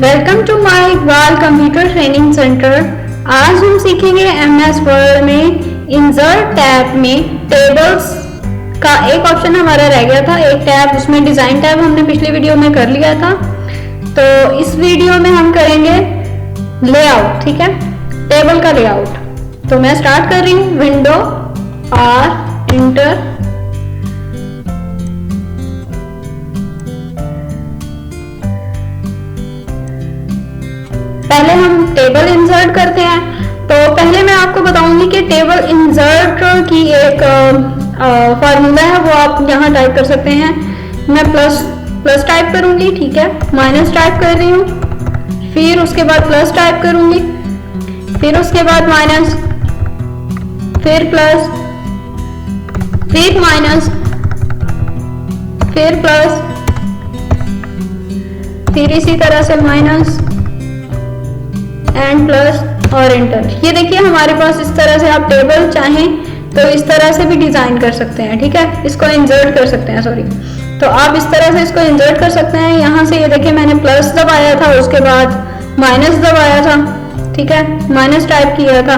Welcome to my Iqbal computer training centre. आज हम सीखेंगे एमएस वर्ड में इंसर्ट टैब में टेबल्स का एक ऑप्शन हमारा रह गया था, एक टैब, उसमें डिजाइन टैब हमने पिछली वीडियो में कर लिया था। तो इस वीडियो में हम करेंगे लेआउट, ठीक है, टेबल का लेआउट। तो मैं स्टार्ट कर रही हूँ, विंडो आर इंटर, पहले हम टेबल इंसर्ट करते हैं। तो पहले मैं आपको बताऊंगी कि टेबल इंसर्ट की एक फार्मूला है, वो आप यहाँ टाइप कर सकते हैं। मैं प्लस टाइप करूंगी, ठीक है, माइनस टाइप कर रही हूँ, फिर उसके बाद प्लस टाइप करूंगी, फिर उसके बाद माइनस, फिर प्लस, फिर माइनस, फिर प्लस, फिर इसी तरह से माइनस एंड प्लस और एंटर। ये देखिए हमारे पास इस तरह से आप टेबल चाहें तो इस तरह से भी डिजाइन कर सकते हैं, ठीक है, इसको इंसर्ट कर सकते हैं, सॉरी। तो आप इस तरह से इसको इंसर्ट कर सकते हैं। यहाँ से ये देखिए मैंने प्लस दबाया था, उसके बाद माइनस दबाया था, ठीक है, माइनस टाइप किया था,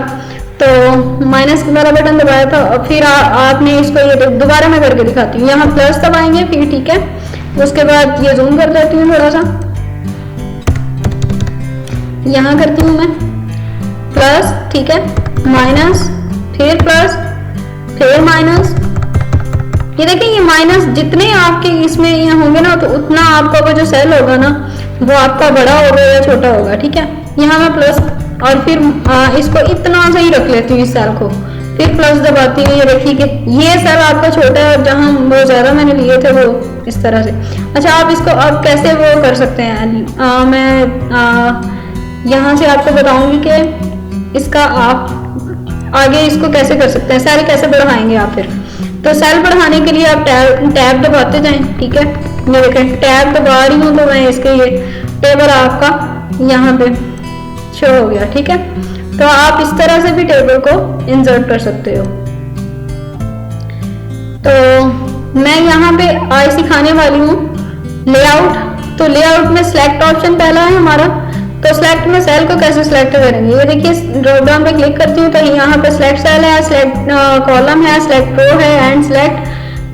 तो माइनस वाला बटन दबाया था, और फिर आपने इसको ये दोबारा मैं करके दिखाती हूँ। यहाँ प्लस दबाएंगे फिर, ठीक है, उसके बाद ये जूम कर देती हूँ थोड़ा सा, यहाँ करती हूँ मैं प्लस, ठीक है, माइनस, फिर प्लस, फिर माइनस। ये देखिए ये माइनस जितने आपके इसमें ये होंगे ना, तो उतना आपका वो जो सेल होगा ना, वो आपका बड़ा होगा या छोटा होगा, ठीक है। यहाँ मैं प्लस और फिर इसको इतना सा ही रख लेती हूँ इस सेल को, फिर प्लस दबाती हूँ। ये देखिए कि ये सेल आपका छोटा है और जहाँ वो ज्यादा मैंने लिए थे वो इस तरह से। अच्छा, आप इसको अब कैसे वो कर सकते हैं, मैं यहाँ से आपको बताऊंगी कि इसका आप आगे इसको कैसे कर सकते हैं, सेल कैसे बढ़ाएंगे आप। फिर तो सेल बढ़ाने के लिए आप टैब दबाते जाएं, ठीक है। ये देखें टैब दबा रही हूँ तो मैं इसके ये टेबल आपका यहाँ पे शो हो गया, ठीक है। तो आप इस तरह से भी टेबल को इंसर्ट कर सकते हो। तो मैं यहाँ पे आज सिखाने वाली हूँ लेआउट। तो लेआउट में सिलेक्ट ऑप्शन पहला है हमारा। तो सिलेक्ट में सेल को कैसे सिलेक्ट करेंगे, ये देखिए ड्रॉप डाउन पे क्लिक करती हूँ तो यहाँ पे सिलेक्ट सेल है, सिलेक्ट कॉलम है, सिलेक्ट रो है एंड सिलेक्ट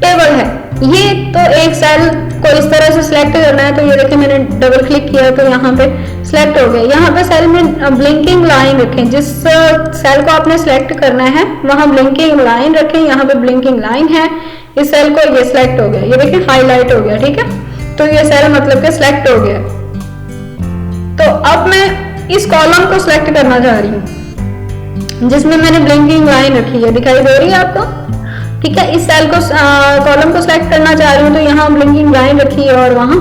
टेबल है। ये तो एक सेल को इस तरह से सिलेक्ट करना है। तो ये देखिए मैंने डबल क्लिक किया तो यहाँ पे सिलेक्ट हो गया। यहाँ पे सेल में ब्लिंकिंग लाइन रखें, जिस सेल को आपने सिलेक्ट करना है वहां ब्लिंकिंग लाइन रखें। यहाँ पे ब्लिंकिंग लाइन है, इस सेल को ये सिलेक्ट हो गया, ये देखिए हाईलाइट हो गया, ठीक है। तो ये सेल मतलब के सिलेक्ट हो गया। तो अब मैं इस कॉलम को सिलेक्ट करना चाह रही हूँ जिसमें मैंने ब्लिंकिंग लाइन रखी है, दिखाई दे रही है आपको, ठीक है। इस सेल को कॉलम को सिलेक्ट करना चाह रही हूँ तो यहाँ ब्लिंकिंग लाइन रखी है और वहां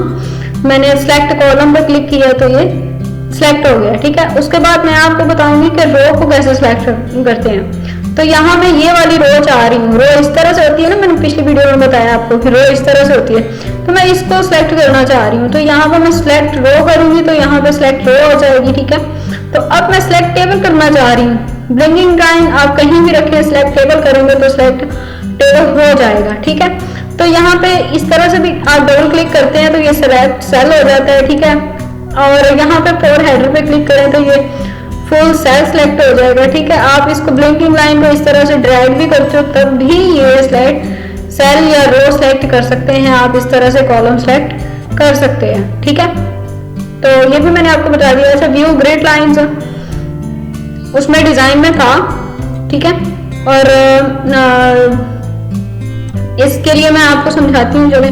मैंने सिलेक्ट कॉलम पर क्लिक किया तो ये सिलेक्ट हो गया, ठीक है। उसके बाद मैं आपको बताऊंगी कि रो को कैसे सिलेक्ट करते हैं। तो यहाँ मैं ये वाली रो चाह रही हूँ, रो इस तरह से होती है ना, मैंने पिछली वीडियो में बताया आपको कि रो इस तरह से होती है। तो मैं इसको सिलेक्ट करना चाह रही हूँ, तो यहाँ पे मैं सिलेक्ट रो करूंगी तो यहाँ पे सिलेक्ट रो हो जाएगी, ठीक है। तो अब मैं सिलेक्ट टेबल करना चाह रही हूँ। ब्लिंकिंग लाइन आप कहीं भी रखें, सिलेक्ट टेबल करेंगे तो सिलेक्ट टेबल हो जाएगा, ठीक है। तो यहाँ पे इस तरह से भी आप डबल क्लिक करते हैं तो ये सिलेक्ट सेल हो जाता है, ठीक है। और यहाँ पे फोर हेडर पे क्लिक करें तो ये फुल सेल सिलेक्ट हो जाएगा, ठीक है। आप इसको ब्लिंकिंग लाइन को इस तरह से ड्रैग भी करते हो तब भी ये सिलेक्ट सेल या रो सिलेक्ट कर सकते हैं। आप इस तरह से कॉलम सिलेक्ट कर सकते हैं, ठीक है। तो ये भी मैंने आपको बता दिया। ऐसा व्यू ग्रिड लाइंस उसमें डिजाइन में था, ठीक है। और इसके लिए मैं आपको समझाती हूँ जो भी।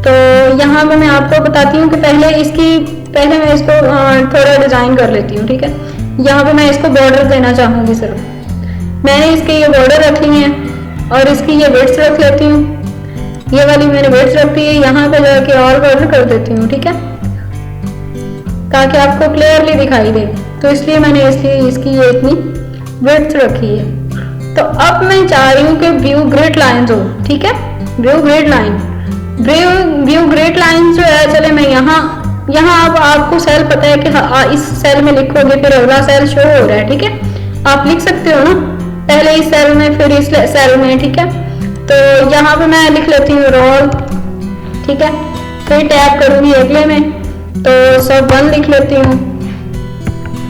तो यहाँ पे मैं आपको बताती हूँ कि पहले मैं इसको थोड़ा डिजाइन कर लेती हूँ, ठीक है। यहाँ पे मैं इसको बॉर्डर देना चाहूंगी सिर्फ। मैंने इसके ये बॉर्डर रखी है और इसकी ये विड्थ रख लेती हूँ, ये वाली मैंने विड्थ रखी है। यहाँ पे जाके और बॉर्डर कर देती हूँ, ठीक है, ताकि आपको क्लियरली दिखाई दे। तो इसलिए मैंने इसकी ये इतनी विड्थ रखी है। तो अब मैं चाह रही हूँ कि व्यू ग्रिड लाइंस हो, ठीक है, view grid line, view grid line जो है, चले मैं यहाँ अब आपको सेल पता है कि इस सेल में लिखोगे फिर अगला सेल शो हो रहा है, ठीक है। आप लिख सकते हो ना, पहले इस सेल में फिर इस सेल में, ठीक है। तो यहाँ पे मैं लिख लेती हूँ रोल, ठीक है, फिर टैप करूंगी अगले में, तो सब 1 लिख लेती हूँ,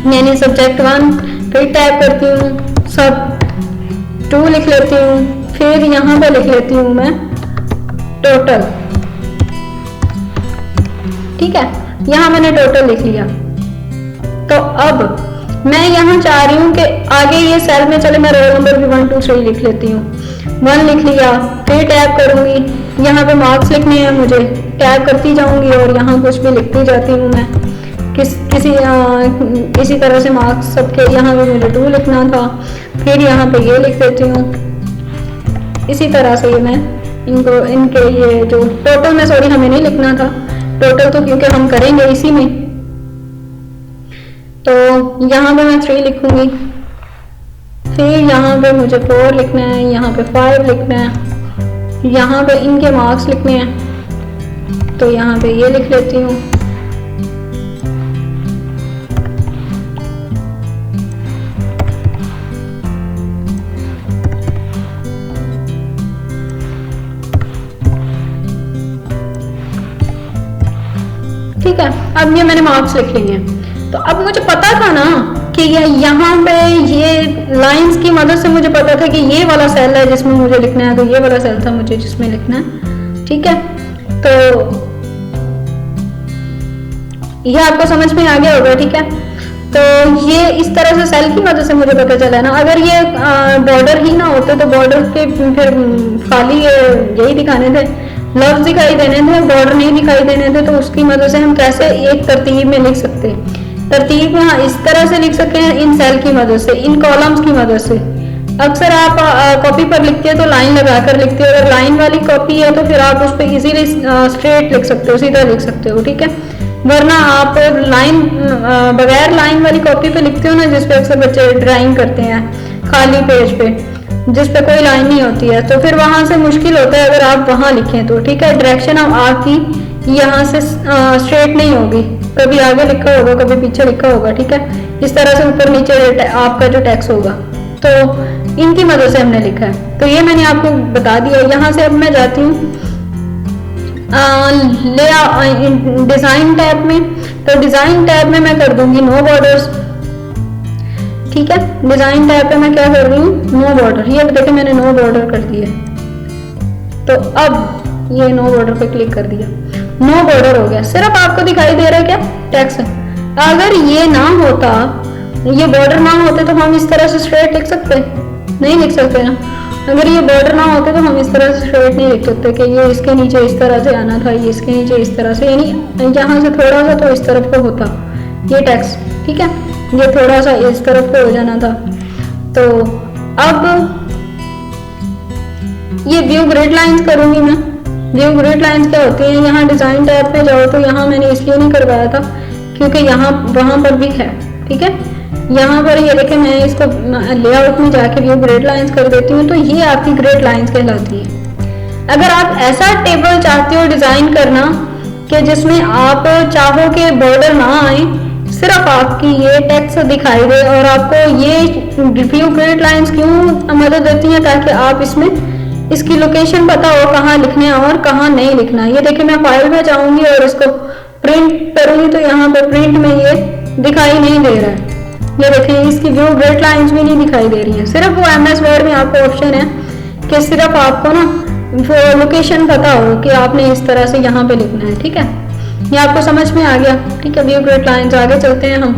यानी सब्जेक्ट 1, फिर टैप करती हूँ, सब 2 लिख लेती हूँ, फिर यहाँ पे लिख लेती हूँ मैं टोटल। ठीक है, यहाँ मैंने टोटल लिख लिया। तो अब मैं यहाँ चाह रही हूँ कि आगे ये सेल में चले मैं रोल नंबर भी 1 2 3 लिख लेती हूँ। 1 लिख लिया, फिर टैप करूंगी, यहाँ पे मार्क्स लिखने हैं मुझे, टैप करती जाऊंगी और यहाँ कुछ भी लिखती जाती हूँ मैं, इसी तरह से मार्क्स सबके। यहाँ पे मुझे 2 लिखना था, फिर यहाँ पे ये लिख देती हूँ। इसी तरह से ये मैं इनके ये जो टोटल में, सॉरी हमें नहीं लिखना था टोटल, तो क्योंकि हम करेंगे इसी में, तो यहाँ पे मैं 3 लिखूंगी, फिर यहाँ पे मुझे 4 लिखना है, यहाँ पे 5 लिखना है, यहाँ पे इनके मार्क्स लिखने हैं, तो यहाँ पे ये लिख लेती हूँ। ठीक है, अब ये मैंने मार्क्स लिख लिए। तो अब मुझे पता था ना कि यहाँ पे ये लाइंस की मदद से मुझे पता था कि ये वाला सेल है जिसमें मुझे लिखना है, तो ये वाला सेल था मुझे जिसमें लिखना है। ठीक है, तो ये आपको समझ में आ गया होगा। ठीक है, तो ये इस तरह से सेल की मदद से मुझे पता चला ना। अगर ये बॉर्डर ही ना होते तो बॉर्डर के फिर खाली यही दिखाने थे, लफ्ज दिखाई देने थे, बॉर्डर नहीं दिखाई देने थे, तो उसकी मदद से हम कैसे एक तरतीब में लिख सकते हैं। तरतीब में हाँ इस तरह से लिख सकते हैं, इन सेल की मदद से, इन कॉलम्स की मदद से। अक्सर आप कॉपी पर लिखते हैं तो लाइन लगाकर लिखते हो, अगर लाइन वाली कॉपी है तो फिर आप उस पर इजीली स्ट्रेट लिख सकते हो, सीधा लिख सकते हो। ठीक है, वरना आप लाइन बगैर लाइन वाली कॉपी पे लिखते हो ना, जिसपे अक्सर बच्चे ड्राइंग करते हैं खाली पेज पे, जिस पे कोई लाइन नहीं होती है, तो फिर वहां से मुश्किल होता है अगर आप वहां लिखें तो। ठीक है, डायरेक्शन अब आपकी यहाँ से स्ट्रेट नहीं होगी, कभी आगे लिखा होगा कभी पीछे लिखा होगा। ठीक है, इस तरह से ऊपर नीचे आपका जो टेक्स्ट होगा, तो इनकी मदद से हमने लिखा है। तो ये मैंने आपको बता दिया। यहाँ से अब मैं जाती हूँ डिजाइन टैब में, तो डिजाइन टैब में मैं कर दूंगी नो बॉर्डर्स। ठीक है, डिजाइन टैब पे मैं क्या कर रही हूँ, नो बॉर्डर। ये देखिए मैंने नो बॉर्डर कर दिया, तो अब ये नो बॉर्डर पे क्लिक कर दिया, नो बॉर्डर हो गया। सिर्फ आपको दिखाई दे रहा है क्या टेक्स्ट। अगर ये ना होता, ये बॉर्डर ना होते तो हम इस तरह से स्ट्रेट लिख सकते, नहीं लिख सकते ना। अगर ये बॉर्डर ना होते तो हम इस तरह से स्ट्रेट नहीं लिख सकते कि ये इसके नीचे इस तरह से आना था, ये इसके नीचे इस तरह से, यानी यहाँ से थोड़ा सा तो इस तरफ को होता ये टेक्स्ट। ठीक है, ये थोड़ा सा इस तरफ को हो जाना था। तो अब ये व्यू ग्रिड लाइंस करूंगी मैं। व्यू ग्रिड लाइंस क्या होती है, यहाँ डिजाइन टैब पे जाओ तो यहाँ मैंने इसलिए नहीं करवाया था क्योंकि यहाँ वहां पर भी है। ठीक है, यहाँ पर ये देखें, मैं इसको लेआउट में जाके व्यू ग्रिड लाइंस कर देती हूँ, तो ये आपकी ग्रिड लाइंस कहलाती है। अगर आप ऐसा टेबल चाहते हो डिजाइन करना कि जिसमें आप चाहो कि बॉर्डर ना आए, सिर्फ आपकी ये टेक्स्ट दिखाई दे, और आपको ये व्यू ग्रिड लाइंस क्यों मदद देती हैं, ताकि आप इसमें इसकी लोकेशन पता हो कहाँ लिखना है और कहाँ नहीं लिखना है। ये देखिए मैं फाइल में जाऊंगी और इसको प्रिंट करूंगी तो यहाँ पे प्रिंट में ये दिखाई नहीं दे रहा है। ये देखिए इसकी व्यू ग्रिड लाइंस भी नहीं दिखाई दे रही है। सिर्फ वो MS वर्ड में आपको ऑप्शन है कि सिर्फ आपको ना वो लोकेशन पता हो कि आपने इस तरह से यहाँ पे लिखना है। ठीक है, ये आपको समझ में आ गया। ठीक है, व्यू ग्रिड लाइंस। आगे चलते हैं हम।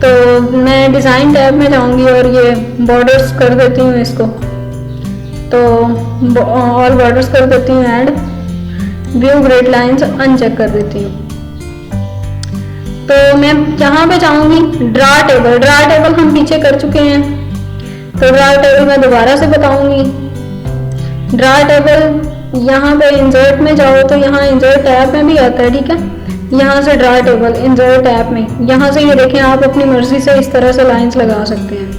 तो मैं डिजाइन टैब में जाऊंगी और ये बॉर्डर्स कर देती हूँ इसको, तो ऑल बॉर्डर्स कर देती हूँ add, view grid lines uncheck कर देती हूँ। तो मैं यहाँ पे जाऊंगी ड्रा टेबल। ड्रा टेबल हम पीछे कर चुके हैं, तो ड्रा टेबल मैं दोबारा से बताऊंगी। ड्रा टेबल यहाँ पे इंसर्ट में जाओ तो यहाँ इंसर्ट टैब में भी आता है। ठीक है, यहाँ से ड्रा टेबल इंसर्ट टैब में, यहाँ से ये देखें आप अपनी मर्जी से इस तरह से लाइंस लगा सकते हैं।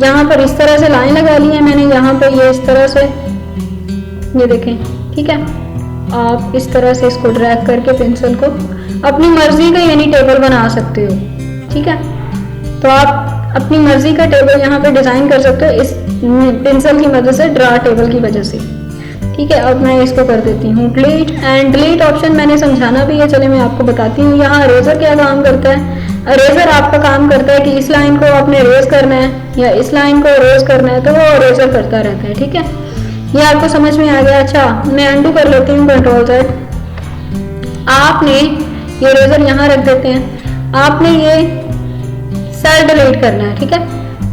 यहाँ पर इस तरह से लाइन लगा ली है मैंने, यहाँ पे ये इस तरह से, ये देखें। ठीक है, आप इस तरह से इसको ड्रैग करके पेंसिल को अपनी मर्जी का यानी टेबल बना सकते हो। ठीक है, तो आप अपनी मर्जी का टेबल यहाँ पे डिजाइन कर सकते हो इस पेंसिल की मदद से, ड्रा टेबल की वजह से। ठीक है, अब मैं इसको कर देती हूँ डिलीट। एंड डिलीट ऑप्शन मैंने समझाना भी है, चले मैं आपको बताती हूँ। यहाँ इरेजर क्या काम करता है। इरेजर आपका काम करता है कि इस लाइन को आपने इरेज करना है या इस लाइन को इरेज करना है, तो वो इरेजर करता रहता है। ठीक है, ये आपको समझ में आ गया। अच्छा, मैं अनडू कर लेती हूँ, कंट्रोल Z। आपने ये इरेजर यहाँ रख देते हैं। आपने ये सेल डिलीट करना है। ठीक है,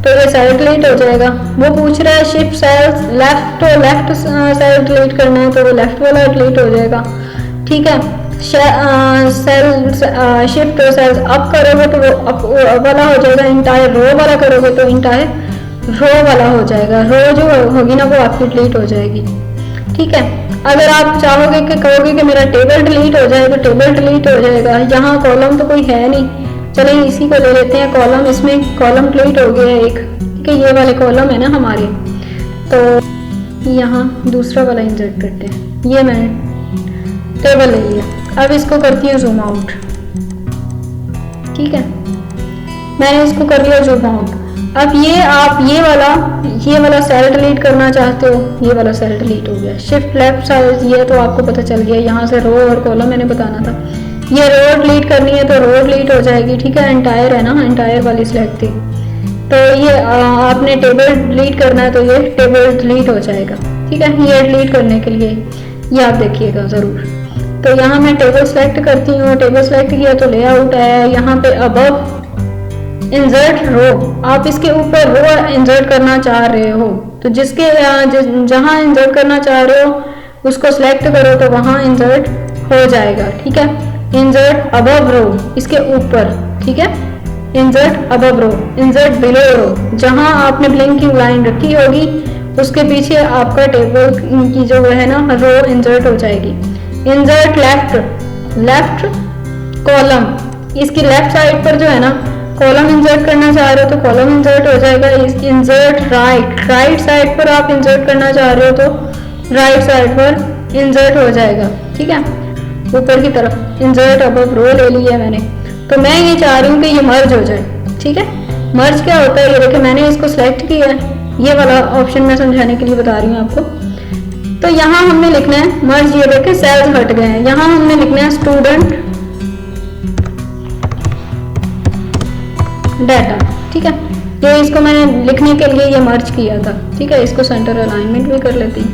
तो ये सेल डिलीट हो जाएगा। वो पूछ रहा है शिफ्ट सेल्स लेफ्ट, तो लेफ्ट सेल डिलीट करना है तो वो लेफ्ट वाला डिलीट हो जाएगा। ठीक है, सेल शिफ्ट सेल्स अप करोगे तो वो अप वाला हो जाएगा। इंटायर रो वाला करोगे तो इंटायर रो वाला हो जाएगा। रो जो होगी ना वो आपकी डिलीट हो जाएगी। ठीक है, अगर आप चाहोगे कि कहोगे कि मेरा टेबल डिलीट हो जाए तो टेबल डिलीट हो जाएगा। यहाँ कॉलम तो कोई है नहीं, चलिए इसी को ले लेते हैं कॉलम। इसमें कॉलम डिलीट हो गया है एक। ठीक है, ये वाले कॉलम है ना हमारे, तो यहाँ दूसरा वाला इंसर्ट करते हैं। ये मैंने टेबल ले लिया। अब इसको करती हूँ जूम आउट। ठीक है, मैंने इसको कर लिया जूम आउट। अब ये आप ये वाला सेल डिलीट करना चाहते हो, ये वाला सेल डिलीट हो गया। शिफ्ट लेफ्ट साइड, ये तो आपको पता चल गया। यहाँ से रो और कॉलम मैंने बताना था। ये रो डिलीट करनी है तो रो डिलीट हो जाएगी। ठीक है, एंटायर है ना, एंटायर वाली सिलेक्ट थी। तो ये आपने टेबल डिलीट करना है तो ये टेबल डिलीट हो जाएगा। ठीक है, ये डिलीट करने के लिए ये आप देखिएगा ज़रूर। तो यहाँ मैं टेबल सेलेक्ट करती हूँ। टेबल सेलेक्ट किया तो लेआउट है। यहाँ पे अबव इंसर्ट रो, आप इसके ऊपर रो इंसर्ट करना चाह रहे हो तो जिसके जहाँ इंसर्ट करना चाह रहे हो उसको सिलेक्ट करो तो वहाँ इंसर्ट हो जाएगा। ठीक है, इंसर्ट अबव रो, इसके ऊपर। ठीक है, इंसर्ट अबव रो, इंसर्ट बिलो रो, जहाँ आपने ब्लिंकिंग लाइन रखी होगी उसके पीछे आपका टेबल की जो है ना रो इंसर्ट हो जाएगी। इंसर्ट लेफ्ट, लेफ्ट कॉलम, इसकी लेफ्ट साइड पर जो है ना कॉलम इंसर्ट करना चाह रहे हो तो कॉलम इंसर्ट हो जाएगा। इंसर्ट राइट, राइट साइड पर आप इंसर्ट करना चाह रहे हो तो राइट साइड पर इंसर्ट हो जाएगा। ठीक है, ऊपर की तरफ इंसर्ट अबव रो ले लिया मैंने। तो मैं ये चाह रही हूँ कि ये मर्ज हो जाए। ठीक है, मर्ज क्या होता है ये देखिए, मैंने इसको सिलेक्ट किया है। ये वाला ऑप्शन मैं समझाने के लिए बता रही हूँ आपको। तो यहाँ हमने लिखना है मर्ज, ये देखिए सेल्स हट गए हैं। यहाँ हमने लिखना है स्टूडेंट डाटा। ठीक है, ये इसको मैंने लिखने के लिए ये मर्ज किया था। ठीक है, इसको सेंटर अलाइनमेंट भी कर लेती हूँ।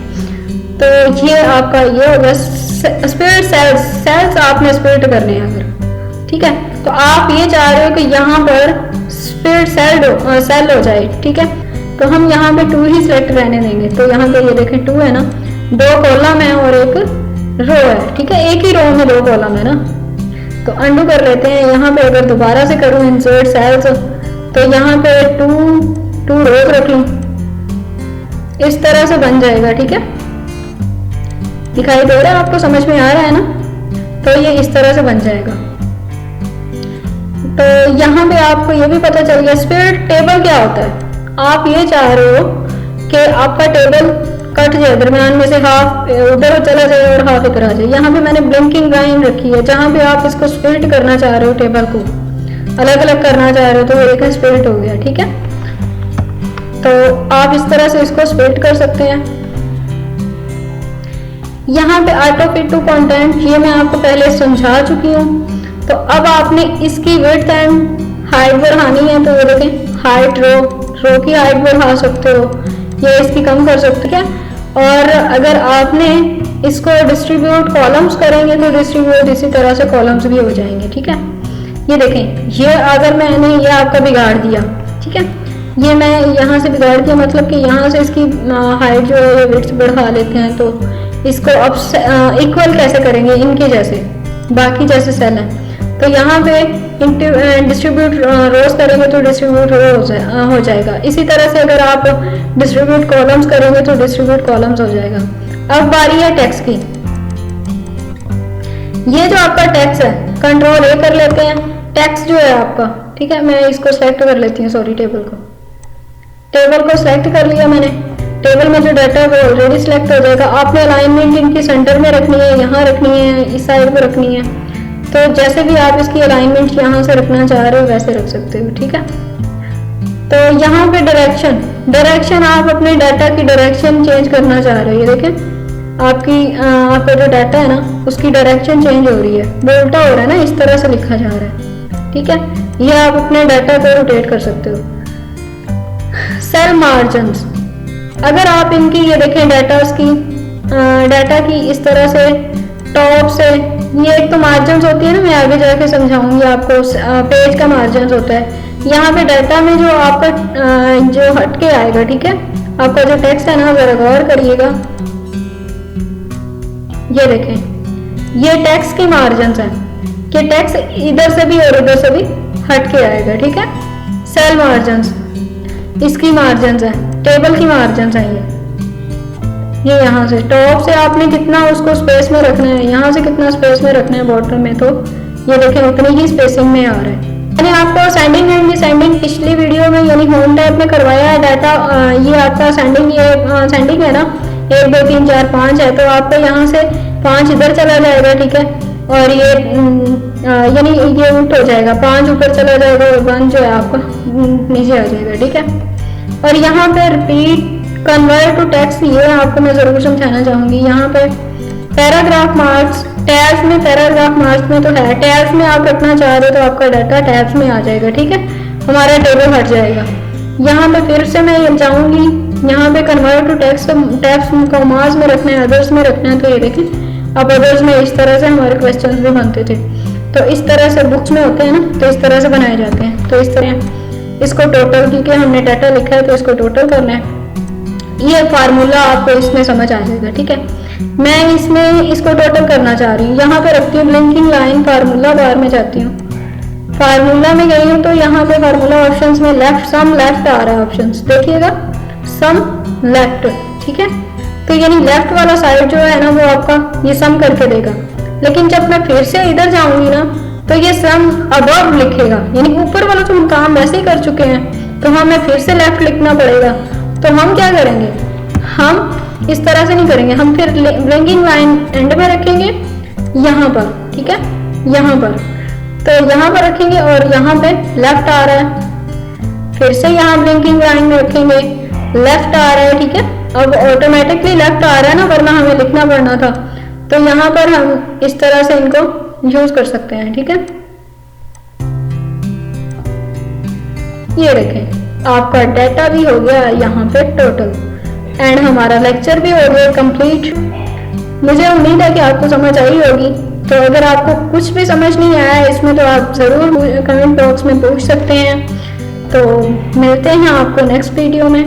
तो ये आपका ये होगा स्प्लिट सेल्स, सेल्स आपने स्प्लिट करने हैं अगर। ठीक है, तो आप ये चाह रहे हो कि यहाँ पर स्प्लिट सेल हो जाए। ठीक है, तो हम यहाँ पे 2 ही सिलेक्ट रहने देंगे। तो यहाँ पे ये देखें 2 है ना, 2 कॉलम है और एक रो है। ठीक है, एक ही रो में 2 कॉलम है ना, तो अंडू कर लेते हैं। यहाँ पे अगर दोबारा से करूँ इंसर्ट सेल्स तो यहाँ पे 2 रोज रख लूँ, इस तरह से बन जाएगा। ठीक है, दिखाई दे रहा है आपको, समझ में आ रहा है ना। तो ये इस तरह से बन जाएगा। तो यहाँ पे आपको ये भी पता चल गया स्प्लिट टेबल क्या होता है। आप ये चाह रहे हो कि आपका टेबल कट जाए, दरम्यान में से हाफ उधर चला जाए और हाफ इधर आ जाए। यहाँ पे मैंने ब्लिंकिंग लाइन रखी है, जहाँ पे आप इसको स्प्लिट करना चाह रहे हो, टेबल को अलग अलग करना चाह रहे हो तो वो एक स्प्लिट हो गया। ठीक है, तो आप इस तरह से इसको स्प्लिट कर सकते हैं। यहाँ पे ऑटो फिट टू कंटेंट, ये मैं आपको पहले समझा चुकी हूँ। तो अब आपने इसकी विड्थ एंड हाइट बढ़ानी है, तो ये देखें हाइट रो की हाइट बढ़ा सकते हो, ये इसकी कम कर सकते हैं। और अगर आपने इसको डिस्ट्रीब्यूट कॉलम्स करेंगे तो डिस्ट्रीब्यूट इसी तरह से कॉलम्स भी हो जाएंगे। ठीक है, ये देखें, ये अगर मैंने ये आपका बिगाड़ दिया। ठीक है, ये मैं यहाँ से बिगाड़ दिया, मतलब कि यहाँ से इसकी हाइट जो है विड्थ बढ़ा लेते हैं। तो इसको अब इक्वल कैसे करेंगे इनके जैसे, बाकी जैसे सेल है। तो यहाँ पे डिस्ट्रीब्यूट रोज करेंगे तो डिस्ट्रीब्यूट रो हो जाएगा। इसी तरह से अगर आप डिस्ट्रीब्यूट कॉलम्स करेंगे तो डिस्ट्रीब्यूट कॉलम्स हो जाएगा। अब बारी है टेक्स्ट की। ये जो आपका टेक्स्ट है कंट्रोल A कर लेते हैं। टेक्स्ट जो है आपका, ठीक है, मैं इसको सेलेक्ट कर लेती हूँ, सॉरी टेबल को सेलेक्ट कर लिया मैंने। टेबल में जो डाटा है वो ऑलरेडी सिलेक्ट हो जाएगा। आपने अलाइनमेंट इनकी सेंटर में रखनी है, यहाँ रखनी है, इस साइड पर रखनी है। तो जैसे भी आप इसकी अलाइनमेंट यहाँ से रखना चाह रहे हो वैसे रख सकते हो। ठीक है, तो यहाँ पे डायरेक्शन आप अपने डाटा की डायरेक्शन चेंज करना चाह रहे हो। ये देखें आपका जो डाटा है ना उसकी डायरेक्शन चेंज हो रही है, वो उल्टा हो रहा है ना, इस तरह से लिखा जा रहा है। ठीक है, ये आप अपने डाटा को रोटेट कर सकते हो। सेल मार्जिन्स, अगर आप इनकी ये देखें डाटा की इस तरह से टॉप से, ये एक तो मार्जिन्स होती है ना, मैं आगे जाके समझाऊंगी आपको, पेज का मार्जिन्स होता है। यहाँ पे डाटा में जो आपका जो हटके आएगा, ठीक है, आपका जो टेक्स्ट है ना, जरा गौर करिएगा, ये देखें, ये टेक्स्ट की मार्जिन्स है कि टेक्स्ट इधर से भी और इधर से भी हटके आएगा। ठीक है, सेल मार्जिन्स, इसकी मार्जिन्स है, टेबल की मार्जिन्स है ये यहाँ से टॉप से आपने कितना उसको स्पेस में रखना है, यहाँ से कितना स्पेस में रखना है बॉटम में, तो ये देखें उतनी ही स्पेसिंग में आ रहा है। मैंने आपको सेंडिंग एंड डिसेंडिंग पिछली वीडियो में यानी होम टैब में करवाया है डाटा। ये आपका सेंडिंग है ना, 1 2 3 4 5 है, तो आपको यहाँ से 5 इधर चला जाएगा। ठीक है, और ये यानी ये उल्ट हो जाएगा, 5 ऊपर चला जाएगा और 1 जो है आपका नीचे आ जाएगा। ठीक है, और यहाँ पे रिपीट कन्वर्ट टू टेक्स्ट, ये आपको मैं जरूर समझाना चाहूंगी। यहाँ पे पैराग्राफ मार्क्स, टैब्स में, पैराग्राफ मार्क्स में तो है, टैब्स में आप रखना चाह रहे हो तो आपका डाटा टैब्स में आ जाएगा। ठीक है, हमारा टेबल हट जाएगा। यहाँ पे फिर से मैं ये जाऊंगी, यहाँ पे convert to text, tabs commas में रखना है, अदर्स में रखना है, तो ये देखें, अब अदर्स में इस तरह से हमारे क्वेश्चन भी बनते थे, तो इस तरह से बुक्स में होते हैं ना, तो इस तरह से बनाए जाते हैं। तो इस तरह इसको टोटल, क्योंकि हमने डाटा लिखा है तो इसको टोटल करना है, ये फार्मूला आपको इसमें समझ आ जाएगा। ठीक है, मैं इसमें इसको टोटल करना चाह रही हूँ, यहाँ पे रखती हूँ ब्लिंकिंग लाइन, फार्मूला बार में जाती हूँ, फार्मूला में गई हूँ, तो यहाँ पे फार्मूला ऑप्शंस में लेफ्ट, सम लेफ्ट आ रहा है ऑप्शंस, देखिएगा सम लेफ्ट। ठीक है, तो यानी लेफ्ट वाला साइड जो है ना वो आपका ये सम करके देगा। लेकिन जब मैं फिर से इधर जाऊंगी ना तो ये सम अबव लिखेगा, यानी ऊपर वाला जो हम काम वैसे ही कर चुके हैं, तो हमें फिर से लेफ्ट लिखना पड़ेगा। तो हम क्या करेंगे, हम इस तरह से नहीं करेंगे, हम फिर ब्लिंकिंग लाइन एंड में रखेंगे यहाँ पर। ठीक है, यहाँ पर, तो यहाँ पर रखेंगे और यहाँ पे लेफ्ट आ रहा है, फिर से यहाँ ब्लिंकिंग लाइन में रखेंगे, लेफ्ट आ रहा है। ठीक है, अब ऑटोमेटिकली लेफ्ट आ रहा है ना, वरना हमें लिखना पड़ना था, तो यहाँ पर हम इस तरह से इनको यूज कर सकते हैं। ठीक है, ये देखें आपका डाटा भी हो गया यहाँ पे टोटल, एंड हमारा लेक्चर भी हो गया कंप्लीट। मुझे उम्मीद है कि आपको समझ आई होगी। तो अगर आपको कुछ भी समझ नहीं आया है इसमें तो आप ज़रूर कमेंट बॉक्स में पूछ सकते हैं। तो मिलते हैं आपको नेक्स्ट वीडियो में।